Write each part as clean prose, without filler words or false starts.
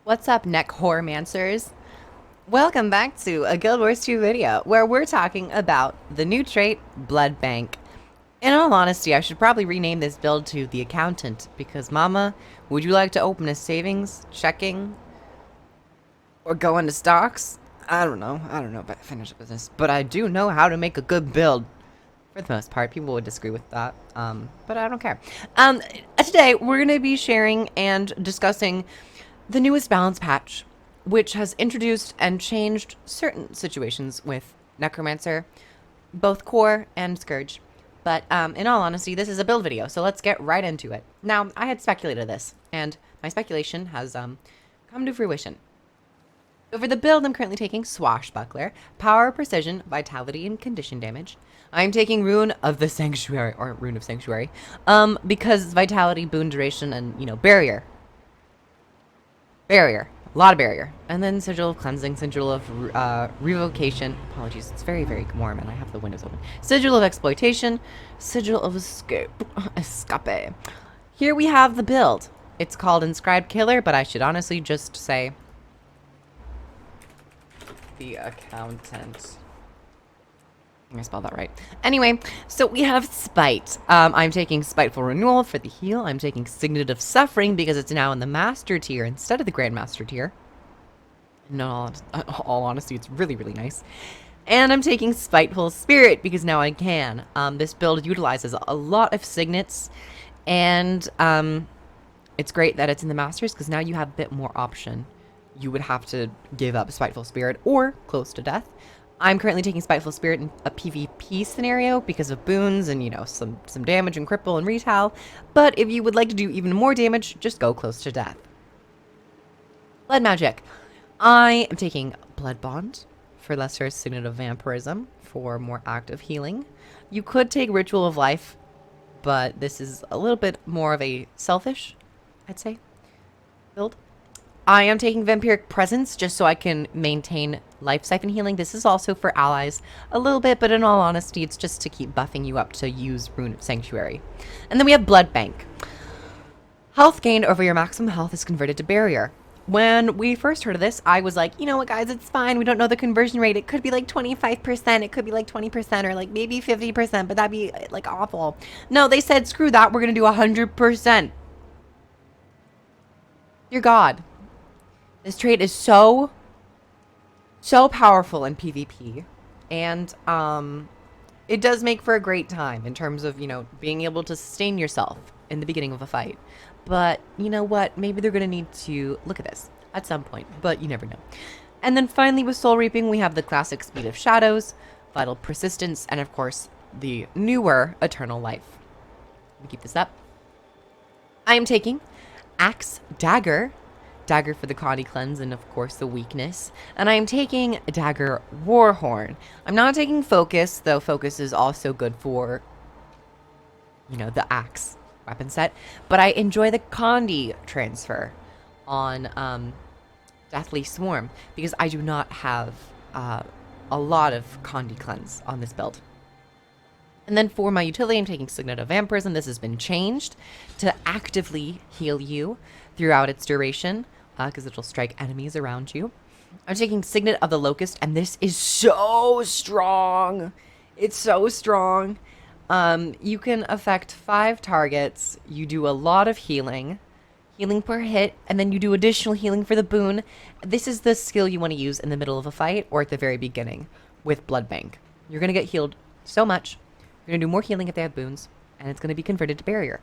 What's up, neck horrormancers? Welcome back to a Guild Wars 2 video where we're talking about the new trait, Blood Bank. In all honesty, I should probably rename this build to the Accountant because, Mama, would you like to open a savings, checking, or go into stocks? I don't know about financial business, but I do know how to make a good build. For the most part, people would disagree with that, but I don't care. Today, we're going to be sharing and discussing the newest balance patch, which has introduced and changed certain situations with Necromancer, both Core and Scourge. But in all honesty, this is a build video, so let's get right into it. Now, I had speculated this, and my speculation has come to fruition. So for the build, I'm currently taking Swashbuckler, Power, Precision, Vitality, and Condition Damage. I'm taking Rune of the Sanctuary, or Rune of Sanctuary, because Vitality, Boon Duration, and, you know, Barrier. A lot of Barrier. And then Sigil of Cleansing, Sigil of Revocation. Apologies, it's very, very warm, and I have the windows open. Sigil of Exploitation, Sigil of Escape. Here we have the build. It's called Inscribed Killer, but I should honestly just say the Accountant. I spelled that right. Anyway, so we have Spite. I'm taking Spiteful Renewal for the heal. I'm taking Signet of Suffering because it's now in the Master tier instead of the Grandmaster tier. In all honesty, it's really, really nice. And I'm taking Spiteful Spirit because now I can. This build utilizes a lot of Signets, and it's great that it's in the Masters because now you have a bit more option. You would have to give up Spiteful Spirit or Close to Death. I'm currently taking Spiteful Spirit in a PvP scenario because of boons and, you know, some damage and cripple and retail. But if you would like to do even more damage, just go Close to Death. Blood Magic. I am taking Blood Bond for lesser Signet of Vampirism for more active healing. You could take Ritual of Life, but this is a little bit more of a selfish, I'd say, build. I am taking Vampiric Presence just so I can maintain life siphon healing. This is also for allies a little bit, but in all honesty, it's just to keep buffing you up to use Rune of Sanctuary. And then we have Blood Bank. Health gained over your maximum health is converted to Barrier. When we first heard of this, I was like, you know what, guys, it's fine. We don't know the conversion rate. It could be like 25%. It could be like 20% or like maybe 50%, but that'd be like awful. No, they said, screw that. We're going to do 100%. Dear God. This trait is so powerful in PvP, and it does make for a great time in terms of, you know, being able to sustain yourself in the beginning of a fight. But you know what? Maybe they're going to need to look at this at some point, but you never know. And then finally with Soul Reaping, we have the classic Speed of Shadows, Vital Persistence, and of course the newer Eternal Life. Let me keep this up. I am taking Axe Dagger for the Connie Cleanse and of course the weakness. And I am taking Dagger Warhorn. I'm not taking Focus, though Focus is also good for, you know, the Axe weapon set. But I enjoy the Condi transfer on Deathly Swarm because I do not have a lot of Condi Cleanse on this build. And then for my utility, I'm taking Signet of Vampirism. This has been changed to actively heal you throughout its duration, because it'll strike enemies around you. I'm taking Signet of the Locust, and this is so strong. It's so strong. You can affect 5 targets. You do a lot of healing per hit, and then you do additional healing for the boon. This is the skill you want to use in the middle of a fight or at the very beginning with Blood Bank. You're going to get healed so much. You're going to do more healing if they have boons, and it's going to be converted to Barrier.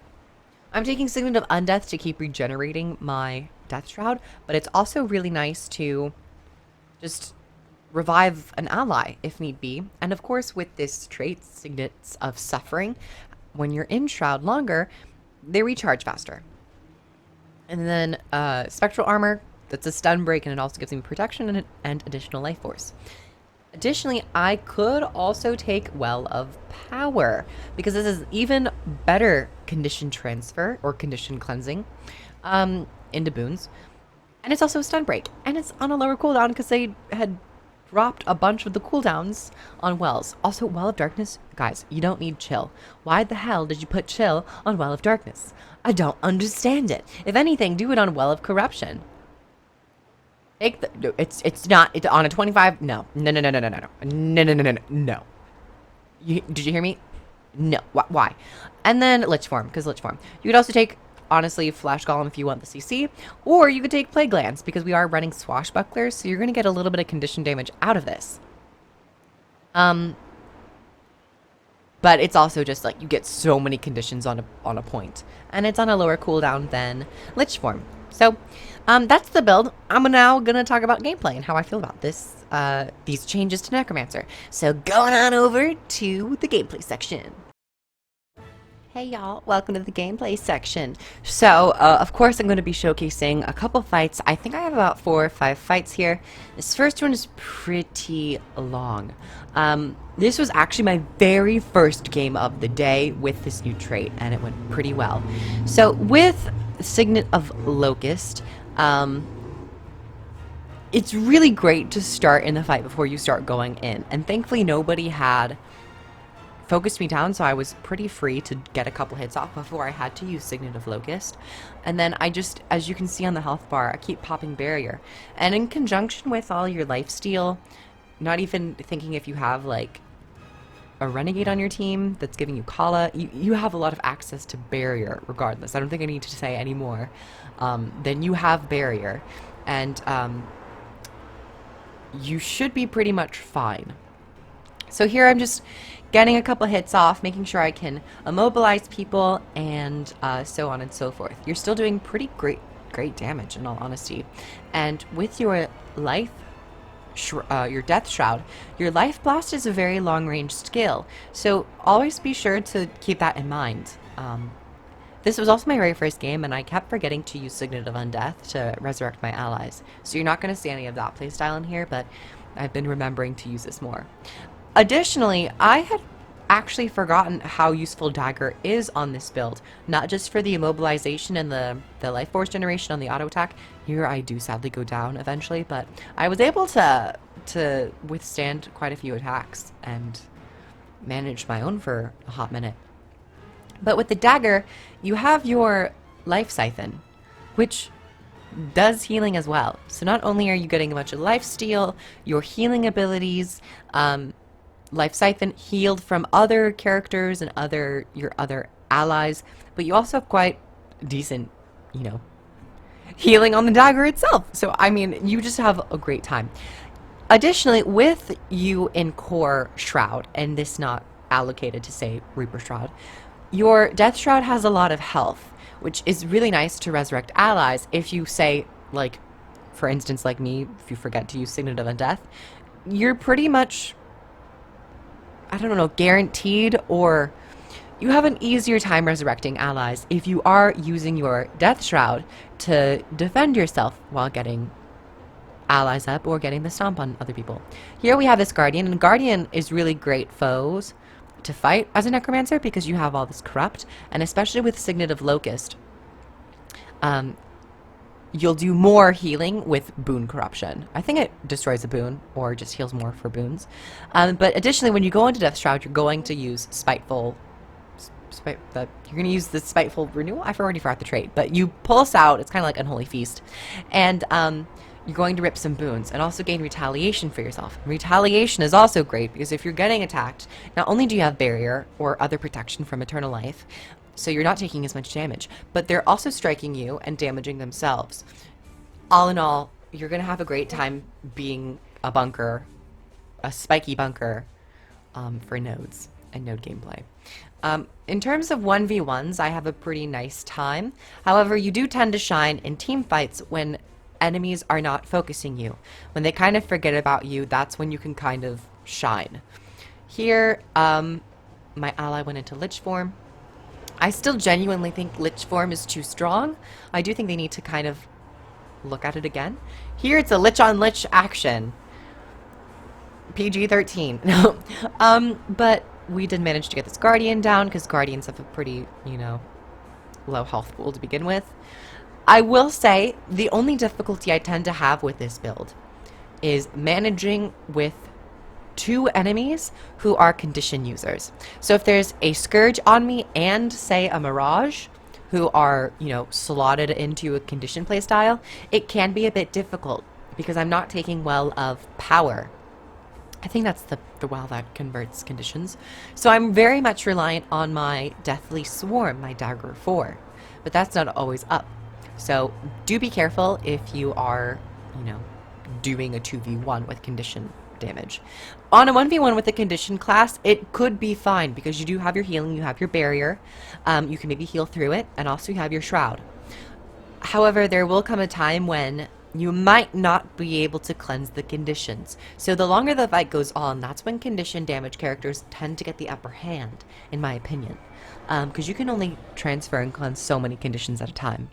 I'm taking Signet of Undeath to keep regenerating my Death Shroud, but it's also really nice to just revive an ally if need be. And of course, with this trait, Signets of Suffering, when you're in Shroud longer, they recharge faster. And then Spectral Armor, that's a stun break, and it also gives me protection and additional life force. Additionally, I could also take Well of Power, because this is even better condition transfer or condition cleansing into boons. And it's also a stun break, and it's on a lower cooldown because they had dropped a bunch of the cooldowns on Wells. Also, Well of Darkness, guys, you don't need Chill. Why the hell did you put Chill on Well of Darkness? I don't understand it. If anything, do it on Well of Corruption. Take the, it's not, it's on a 25, no. No. No. Did you hear me? No. Why? And then Lich Form, because Lich Form. You could also take, honestly, Flash Golem if you want the CC, or you could take Plague Lance, because we are running Swashbucklers, so you're going to get a little bit of condition damage out of this. But it's also just like you get so many conditions on a point, and it's on a lower cooldown than Lich Form. So that's the build. I'm now gonna talk about gameplay and how I feel about this, these changes to Necromancer. So going on over to the gameplay section. Hey y'all, welcome to the gameplay section. So, of course I'm going to be showcasing a couple fights. I think I have about 4 or 5 fights here. This first one is pretty long. This was actually my very first game of the day with this new trait, and it went pretty well. So, with Signet of Locust, it's really great to start in the fight before you start going in. And thankfully nobody had focused me down, so I was pretty free to get a couple hits off before I had to use Signet of Locust. And then I just, as you can see on the health bar, I keep popping Barrier. And in conjunction with all your lifesteal, not even thinking if you have like a Renegade on your team that's giving you Kala, you have a lot of access to Barrier regardless. I don't think I need to say any more. Then you have Barrier, and you should be pretty much fine. So here I'm just getting a couple hits off, making sure I can immobilize people, and so on and so forth. You're still doing pretty great damage, in all honesty. And with your life, your Death Shroud, your Life Blast is a very long-range skill, so always be sure to keep that in mind. This was also my very first game, and I kept forgetting to use Signet of Undeath to resurrect my allies. So you're not going to see any of that playstyle in here, but I've been remembering to use this more. Additionally, I had actually forgotten how useful Dagger is on this build. Not just for the immobilization and the life force generation on the auto attack. Here I do sadly go down eventually, but I was able to withstand quite a few attacks and manage my own for a hot minute. But with the Dagger, you have your Life Siphon, which does healing as well. So not only are you getting a bunch of life steal, your healing abilities, Life Siphon healed from other characters and your other allies, but you also have quite decent, healing on the Dagger itself. So, I mean, you just have a great time. Additionally, with you in Core Shroud, and this not allocated to, say, Reaper Shroud, your Death Shroud has a lot of health, which is really nice to resurrect allies if you say, like, for instance, like me, if you forget to use Signet of Undeath, you're pretty much, I don't know, guaranteed, or you have an easier time resurrecting allies if you are using your Death Shroud to defend yourself while getting allies up or getting the stomp on other people. Here we have this Guardian, and Guardian is really great foes to fight as a Necromancer because you have all this Corrupt, and especially with Signet of Locust, you'll do more healing with Boon Corruption. I think it destroys a boon, or just heals more for boons. But additionally, when you go into Death Shroud, you're going to use Spiteful... you're going to use the Spiteful Renewal? I've already forgot the trait. But you pulse out, it's kind of like Unholy Feast. And you're going to rip some boons, and also gain Retaliation for yourself. Retaliation is also great, because if you're getting attacked, not only do you have Barrier, or other protection from Eternal Life, so you're not taking as much damage, but they're also striking you and damaging themselves. All in all, you're going to have a great time being a bunker, a spiky bunker, for nodes and node gameplay. In terms of 1v1s, I have a pretty nice time. However, you do tend to shine in team fights when enemies are not focusing you. When they kind of forget about you, that's when you can kind of shine. Here, my ally went into Lich form. I still genuinely think Lich form is too strong. I do think they need to kind of look at it again. Here it's a Lich on Lich action. PG-13. No. But we did manage to get this Guardian down, because Guardians have a pretty, low health pool to begin with. I will say, the only difficulty I tend to have with this build is managing with 2 enemies who are condition users. So if there's a Scourge on me and, say, a Mirage, who are, you know, slotted into a condition playstyle, it can be a bit difficult because I'm not taking well of power. I think that's the WoW that converts conditions. So I'm very much reliant on my Deathly Swarm, my Dagger 4. But that's not always up. So do be careful if you are, you know, doing a 2v1 with condition damage. On a 1v1 with a condition class, it could be fine because you do have your healing, you have your barrier, you can maybe heal through it, and also you have your shroud. However, there will come a time when you might not be able to cleanse the conditions. So the longer the fight goes on, that's when condition damage characters tend to get the upper hand, in my opinion. Because you can only transfer and cleanse so many conditions at a time.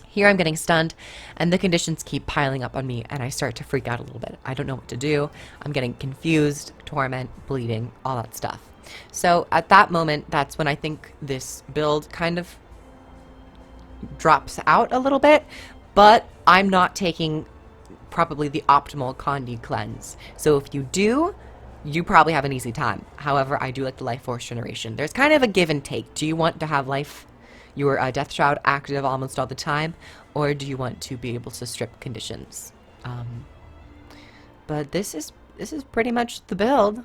Here I'm getting stunned, and the conditions keep piling up on me, and I start to freak out a little bit. I don't know what to do. I'm getting confused, torment, bleeding, all that stuff. So at that moment, that's when I think this build kind of drops out a little bit, but I'm not taking probably the optimal Condi cleanse. So if you do, you probably have an easy time. However, I do like the Life Force generation. There's kind of a give and take. Do you want to have your Death Shroud active almost all the time, or do you want to be able to strip conditions? But this is pretty much the build.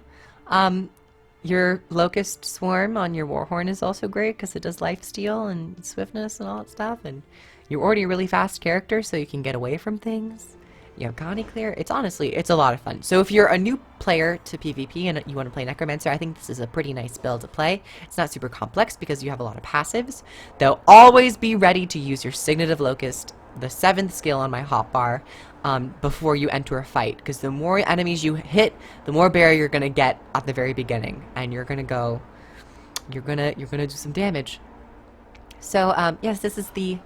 Your Locust Swarm on your Warhorn is also great because it does lifesteal and swiftness and all that stuff, and you're already a really fast character, so you can get away from things. You have Connie Clear. It's a lot of fun. So if you're a new player to PvP and you want to play Necromancer, I think this is a pretty nice build to play. It's not super complex because you have a lot of passives. Though always be ready to use your Signative Locust, the 7th skill on my hotbar, before you enter a fight. Because the more enemies you hit, the more barrier you're gonna get at the very beginning, and you're gonna do some damage. So yes, this is the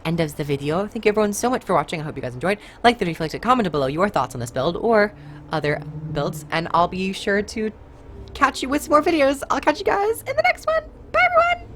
end of the video. Thank you everyone so much for watching. I hope you guys enjoyed. Like the video if you liked it, comment below your thoughts on this build or other builds, and I'll be sure to catch you with some more videos. I'll catch you guys in the next one. Bye everyone!